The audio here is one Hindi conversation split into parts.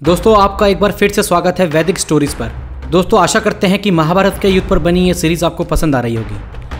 दोस्तों आपका एक बार फिर से स्वागत है वैदिक स्टोरीज पर। दोस्तों आशा करते हैं कि महाभारत के युद्ध पर बनी ये सीरीज आपको पसंद आ रही होगी।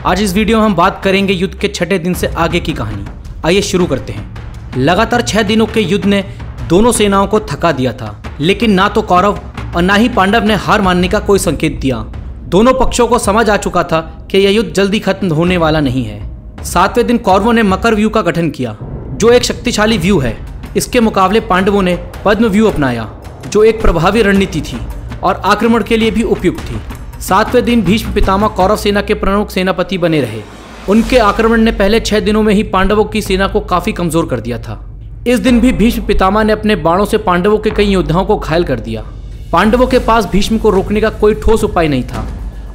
आज इस वीडियो में हम बात करेंगे युद्ध के 6ठे दिन से आगे की कहानी। आइए शुरू करते हैं। लगातार 6 दिनों के युद्ध ने दोनों सेनाओं को थका दिया था, लेकिन ना तो कौरव और ना ही पांडव ने हार मानने का कोई संकेत दिया। दोनों पक्षों को समझ आ चुका था कि यह युद्ध जल्दी खत्म होने वाला नहीं है। 7वें दिन कौरवों ने मकर व्यूह का गठन किया, जो एक शक्तिशाली व्यूह है। इसके मुकाबले पांडवों ने पद्म व्यूह अपनाया, जो एक प्रभावी रणनीति थी और आक्रमण के लिए भी उपयुक्त थी। 7वें दिन भीष्म पितामह कौरव सेना के प्रमुख सेनापति बने रहे। उनके आक्रमण ने पहले 6 दिनों में ही पांडवों की सेना को काफी कमजोर कर दिया था। इस दिन भी भीष्म पितामह ने अपने बाणों से पांडवों के कई योद्धाओं को घायल कर दिया। पांडवों के पास भीष्म को रोकने का कोई ठोस उपाय नहीं था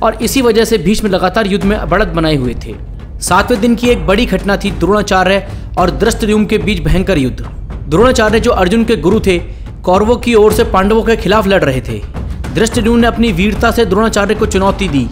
और इसी वजह से भीष्म लगातार युद्ध में बढ़त बनाए हुए थे। 7वें दिन की एक बड़ी घटना थी द्रोणाचार्य और धृष्टद्युम्न के बीच भयंकर युद्ध। द्रोणाचार्य जो अर्जुन के गुरु थे, कौरवों की ओर से पांडवों के खिलाफ लड़ रहे थे। धृष्टद्युम्न ने अपनी वीरता से द्रोणाचार्य को चुनौती दी।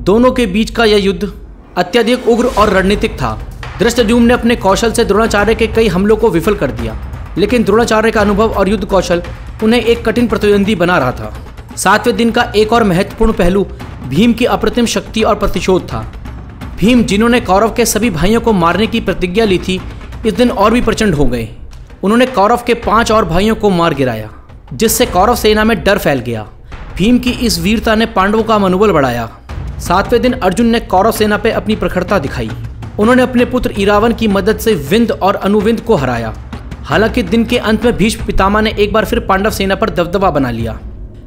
दोनों के बीच का यह युद्ध अत्यधिक उग्र और रणनीतिक था। धृष्टद्युम्न ने अपने कौशल से द्रोणाचार्य के कई हमलों को विफल कर दिया, लेकिन द्रोणाचार्य का अनुभव और युद्ध कौशल उन्हें एक कठिन प्रतिद्वंदी बना रहा था। 7वें दिन का एक और महत्वपूर्ण पहलू भीम की अप्रतिम शक्ति और प्रतिशोध था। भीम, जिन्होंने कौरव के सभी भाइयों को मारने की प्रतिज्ञा ली थी, इस दिन और भी प्रचंड हो गए। उन्होंने कौरव के 5 और भाइयों को मार गिराया, जिससे कौरव सेना में डर फैल गया। भीम की इस वीरता ने पांडवों का मनोबल बढ़ाया। 7वें दिन अर्जुन ने कौरव सेना पर अपनी प्रखरता दिखाई। उन्होंने अपने पुत्र इरावन की मदद से विंद और अनुविंद को हराया। हालांकि दिन के अंत में भीष्म पितामह ने एक बार फिर पांडव सेना पर दबदबा बना लिया।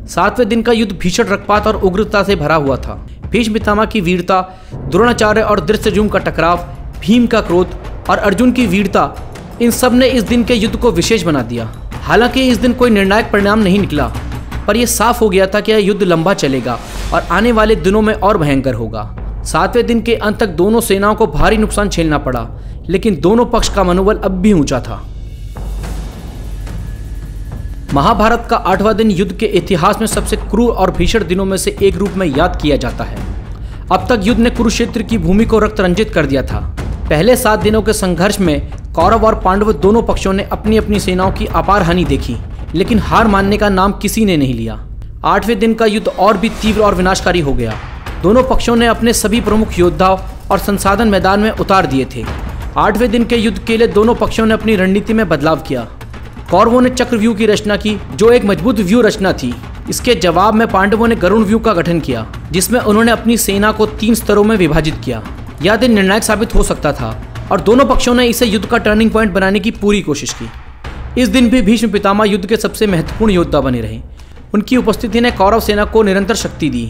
7वें दिन का युद्ध भीषण रक्तपात और उग्रता से भरा हुआ था। भीष्म पितामह की वीरता, द्रोणाचार्य और धृष्टद्युम्न का टकराव, भीम का क्रोध और अर्जुन की वीरता, इन सब ने इस दिन के युद्ध को विशेष बना दिया। हालांकि इस दिन कोई निर्णायक परिणाम नहीं निकला, पर यह साफ हो गया था कि यह युद्ध लंबा चलेगा और आने वाले दिनों में और भयंकर होगा। 7वें दिन के अंत तक दोनों सेनाओं को भारी नुकसान झेलना पड़ा, लेकिन दोनों पक्ष का मनोबल अब भी ऊंचा था। महाभारत का 8वां दिन युद्ध के इतिहास में सबसे क्रूर और भीषण दिनों में से एक रूप में याद किया जाता है। अब तक युद्ध ने कुरुक्षेत्र की भूमि को रक्त रंजित कर दिया था। पहले 7 दिनों के संघर्ष में कौरव और पांडव दोनों पक्षों ने अपनी अपनी सेनाओं की अपार हानि देखी, लेकिन हार मानने का नाम किसी ने नहीं लिया। 8वें दिन का युद्ध और भी तीव्र और विनाशकारी हो गया। दोनों पक्षों ने अपने सभी प्रमुख योद्धाओं और संसाधन मैदान में उतार दिए थे। 8वें दिन के युद्ध के लिए दोनों पक्षों ने अपनी रणनीति में बदलाव किया। कौरवों ने चक्रव्यूह की रचना की, जो एक मजबूत व्यूह रचना थी। इसके जवाब में पांडवों ने गरुड़ व्यूह का गठन किया, जिसमें उन्होंने अपनी सेना को 3 स्तरों में विभाजित किया। यह दिन निर्णायक साबित हो सकता था और दोनों पक्षों ने इसे युद्ध का टर्निंग पॉइंट बनाने की पूरी कोशिश की। इस दिन भी भीष्म पितामह युद्ध के सबसे महत्वपूर्ण योद्धा बने रहे। उनकी उपस्थिति ने कौरव सेना को निरंतर शक्ति दी।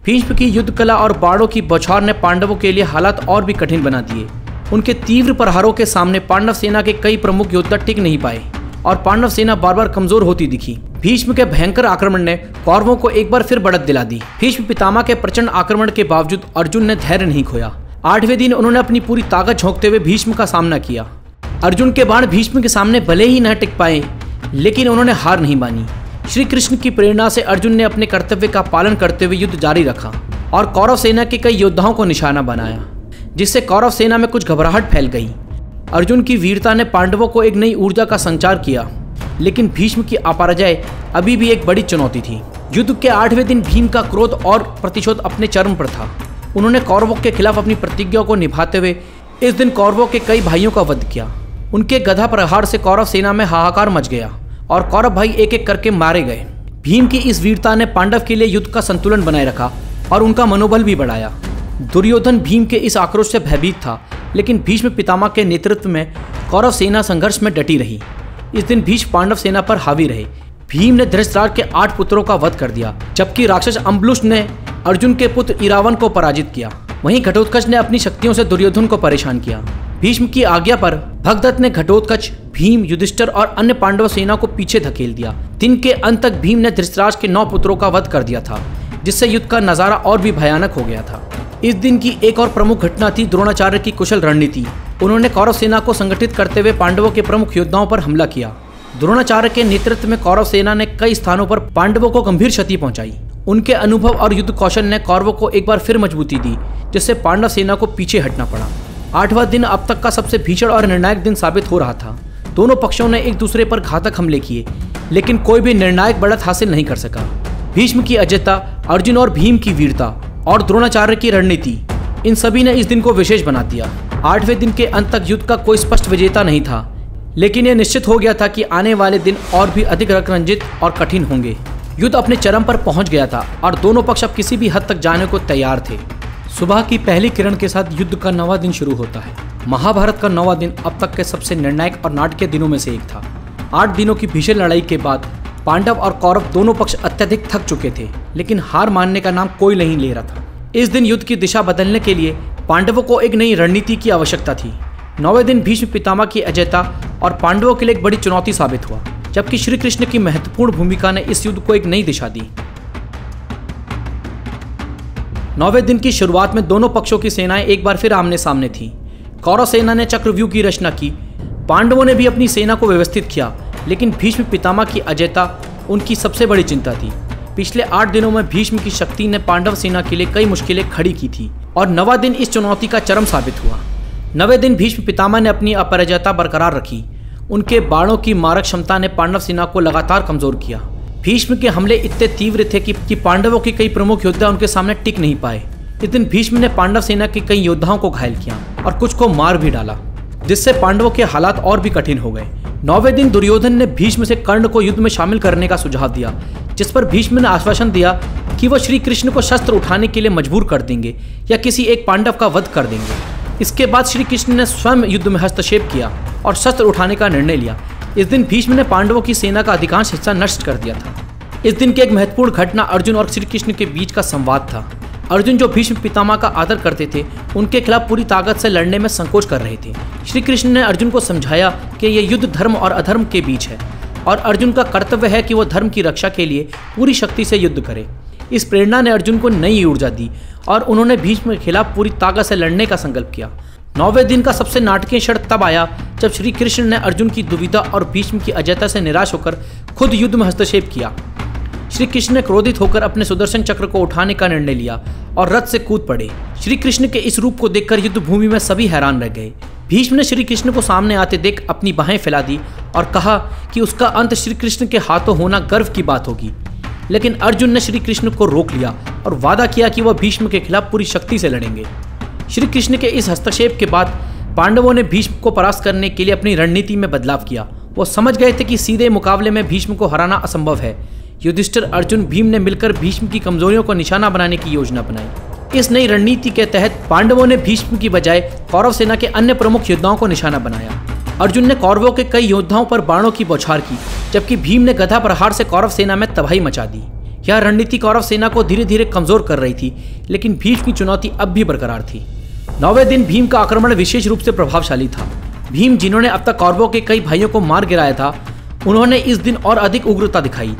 भीष्म की युद्ध कला और बाणों की बौछार ने पांडवों के लिए हालात और भी कठिन बना दिए। उनके तीव्र प्रहारों के सामने पांडव सेना के कई प्रमुख योद्धा टिक नहीं पाए और पांडव सेना बार बार कमजोर होती दिखी। भीष्म के भयंकर आक्रमण ने कौरवों को एक बार फिर बढ़त दिला दी। भीष्म पितामह के प्रचंड आक्रमण के बावजूद अर्जुन ने धैर्य नहीं खोया। 8वें दिन उन्होंने अपनी पूरी ताकत झोंकते हुए भीष्म का सामना किया। अर्जुन के बाण भीष्म के सामने भले ही न टिक पाए, लेकिन उन्होंने हार नहीं मानी। श्री कृष्ण की प्रेरणा से अर्जुन ने अपने कर्तव्य का पालन करते हुए युद्ध जारी रखा और कौरव सेना के कई योद्धाओं को निशाना बनाया, जिससे कौरव सेना में कुछ घबराहट फैल गई। अर्जुन की वीरता ने पांडवों को एक नई ऊर्जा का संचार किया, लेकिन भीष्म की अपराजय अभी भी एक बड़ी चुनौती थी। युद्ध के 8वें दिन भीम का क्रोध और प्रतिशोध अपने चरम पर था। उन्होंने कौरवों के खिलाफ अपनी प्रतिज्ञा को निभाते हुए इस दिन कौरवों के कई भाइयों का वध किया। उनके गधा प्रहार से कौरव सेना में हाहाकार मच गया और कौरव भाई एक एक करके मारे गए। भीम की इस वीरता ने पांडव के लिए युद्ध का संतुलन बनाए रखा और उनका मनोबल भी बढ़ाया। दुर्योधन भीम के इस आक्रोश से भयभीत था, लेकिन भीष्म पितामह के नेतृत्व में कौरव सेना संघर्ष में डटी रही। इस दिन भीष्म पांडव सेना पर हावी रहे। भीम ने धृतराष्ट्र के 8 पुत्रों का वध कर दिया, जबकि राक्षस अम्बुलुष ने अर्जुन के पुत्र इरावन को पराजित किया। वहीं घटोत्कच ने अपनी शक्तियों से दुर्योधन को परेशान किया। भीष्म की आज्ञा पर भगदत्त ने घटोत्कच, भीम, युधिष्ठिर और अन्य पांडव सेना को पीछे धकेल दिया। दिन के अंत तक भीम ने धृतराष्ट्र के 9 पुत्रों का वध कर दिया था, जिससे युद्ध का नजारा और भी भयानक हो गया था। इस दिन की एक और प्रमुख घटना थी द्रोणाचार्य की कुशल रणनीति। उन्होंने कौरव सेना को संगठित करते हुए पांडवों के प्रमुख योद्धाओं पर हमला किया। द्रोणाचार्य के नेतृत्व में कौरव सेना ने कई स्थानों पर पांडवों को गंभीर क्षति पहुंचाई। उनके अनुभव और युद्ध कौशल ने कौरवों को एक बार फिर मजबूती दी, जिससे पांडव सेना को पीछे हटना पड़ा। 8वां दिन अब तक का सबसे भीषण और निर्णायक दिन साबित हो रहा था। दोनों पक्षों ने एक दूसरे पर घातक हमले किए, लेकिन कोई भी निर्णायक बढ़त हासिल नहीं कर सका। भीष्म की अजेयता, अर्जुन और भीम की वीरता और द्रोणाचार्य की रणनीति, इन सभी ने इस दिन को विशेष बना दिया। 8वें दिन के अंत तक युद्ध का कोई स्पष्ट विजेता नहीं था, लेकिन यह निश्चित हो गया था कि आने वाले दिन और भी अधिक रंजित और कठिन होंगे। युद्ध अपने चरम पर पहुंच गया था और दोनों पक्ष अब किसी भी हद तक जाने को तैयार थे। सुबह की पहली किरण के साथ युद्ध का 9वां दिन शुरू होता है। महाभारत का 9वां दिन अब तक के सबसे निर्णायक और नाटकीय दिनों में से एक था। 8 दिनों की भीषण लड़ाई के बाद पांडव और कौरव दोनों पक्ष अत्यधिक थक चुके थे, लेकिन हार मानने का नाम कोई नहीं ले रहा था। इस दिन युद्ध की दिशा बदलने के लिए पांडवों को एक नई रणनीति की आवश्यकता थी। 9वें दिन भीष्म पितामह की अजेयता और पांडवों के लिए एक बड़ी चुनौती साबित हुआ, जबकि श्री कृष्ण की महत्वपूर्ण भूमिका ने इस युद्ध को एक नई दिशा दी। 9वें दिन की शुरुआत में दोनों पक्षों की सेनाएं एक बार फिर आमने सामने थीं। कौरव सेना ने चक्रव्यूह की रचना की, पांडवों ने भी अपनी सेना को व्यवस्थित किया, लेकिन भीष्म पितामह की अजेयता उनकी सबसे बड़ी चिंता थी। पिछले 8 दिनों में भीष्म की शक्ति ने पांडव सेना के लिए कई मुश्किलें खड़ी की थी और 9वां दिन इस चुनौती का चरम साबित हुआ। 9वें दिन भीष्म पितामह ने अपनी अपराजयता बरकरार रखी। उनके बाणों की मारक क्षमता ने पांडव सेना को लगातार कमजोर किया। भीष्म के हमले इतने तीव्र थे कि पांडवों के कई प्रमुख योद्धा उनके सामने टिक नहीं पाए। इस दिन भीष्म ने पांडव सेना के कई योद्धाओं को घायल किया और कुछ को मार भी डाला, जिससे पांडवों के हालात और भी कठिन हो गए। 9वें दिन दुर्योधन ने भीष्म से कर्ण को युद्ध में शामिल करने का सुझाव दिया, जिस पर भीष्म ने आश्वासन दिया कि वह श्री कृष्ण को शस्त्र उठाने के लिए मजबूर कर देंगे या किसी एक पांडव का वध कर देंगे। इसके बाद श्री कृष्ण ने स्वयं युद्ध में हस्तक्षेप किया और शस्त्र उठाने का निर्णय लिया। इस दिन भीष्म ने पांडवों की सेना का अधिकांश हिस्सा नष्ट कर दिया था। इस दिन की एक महत्वपूर्ण घटना अर्जुन और श्री कृष्ण के बीच का संवाद था। अर्जुन, जो भीष्म पितामह का आदर करते थे, उनके खिलाफ पूरी ताकत से लड़ने में संकोच कर रहे थे। श्री कृष्ण ने अर्जुन को समझाया कि यह युद्ध धर्म और अधर्म के बीच है और अर्जुन का कर्तव्य है कि वह धर्म की रक्षा के लिए पूरी शक्ति से युद्ध करे। इस प्रेरणा ने अर्जुन को नई ऊर्जा दी और उन्होंने भीष्म के खिलाफ पूरी ताकत से लड़ने का संकल्प किया। 9वें दिन का सबसे नाटकीय क्षण तब आया जब श्री कृष्ण ने अर्जुन की दुविधा और भीष्म की अजेयता से निराश होकर खुद युद्ध में हस्तक्षेप किया। श्री कृष्ण ने क्रोधित होकर अपने सुदर्शन चक्र को उठाने का निर्णय लिया और रथ से कूद पड़े। श्री कृष्ण के इस रूप को देखकर युद्ध भूमि में सभी हैरान रह गए। भीष्म ने श्री कृष्ण को सामने आते देख अपनी बाहें फैला दी और कहा कि उसका अंत श्री कृष्ण के हाथों होना गर्व की बात होगी। लेकिन अर्जुन ने श्री कृष्ण को रोक लिया और वादा किया कि वह भीष्म के खिलाफ पूरी शक्ति से लड़ेंगे। श्री कृष्ण के इस हस्तक्षेप के बाद पांडवों ने भीष्म को परास्त करने के लिए अपनी रणनीति में बदलाव किया। वो समझ गए थे कि सीधे मुकाबले में भीष्म को हराना असंभव है। युधिष्ठिर, अर्जुन, भीम ने मिलकर भीष्म की कमजोरियों को निशाना बनाने की योजना बनाई। इस नई रणनीति के तहत पांडवों ने भीष्म की बजाय कौरव सेना के अन्य प्रमुख योद्धाओं को निशाना बनाया। अर्जुन ने कौरवों के कई योद्धाओं पर बाणों की बौछार की, जबकि भीम ने गदा प्रहार से कौरव सेना में तबाही मचा दी। यह रणनीति कौरव सेना को धीरे धीरे कमजोर कर रही थी, लेकिन भीष्म की चुनौती अब भी बरकरार थी। 9वें दिन भीम का आक्रमण विशेष रूप से प्रभावशाली था। भीम, जिन्होंने अब तक कौरवों के कई भाइयों को मार गिराया था, उन्होंने इस दिन और अधिक उग्रता दिखाई।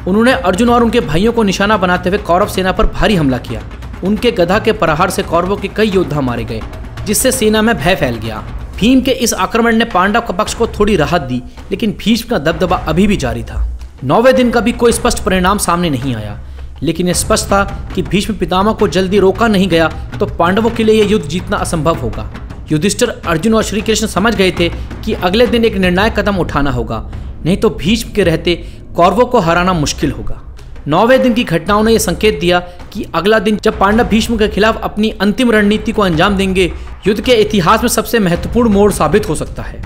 उन्होंने अर्जुन और उनके भाइयों को निशाना बनाते हुए कौरव सेना पर भारी हमला किया। उनके गदा के प्रहार से कौरवों के कई योद्धा मारे गए, जिससे सेना में भय फैल गया। भीम के इस आक्रमण ने पांडव का पक्ष को थोड़ी राहत दी, लेकिन भीष्म का दबदबा अभी भी जारी था। 9वें दिन का भी कोई स्पष्ट परिणाम सामने नहीं आया, लेकिन यह स्पष्ट था कि भीष्म पितामह को जल्दी रोका नहीं गया तो पांडवों के लिए यह युद्ध जीतना असंभव होगा। युधिष्ठिर, अर्जुन और श्री कृष्ण समझ गए थे कि अगले दिन एक निर्णायक कदम उठाना होगा, नहीं तो भीष्म के रहते कौरवों को हराना मुश्किल होगा। 9वें दिन की घटनाओं ने यह संकेत दिया कि अगला दिन जब पांडव भीष्म के खिलाफ अपनी अंतिम रणनीति को अंजाम देंगे, युद्ध के इतिहास में सबसे महत्वपूर्ण मोड़ साबित हो सकता है।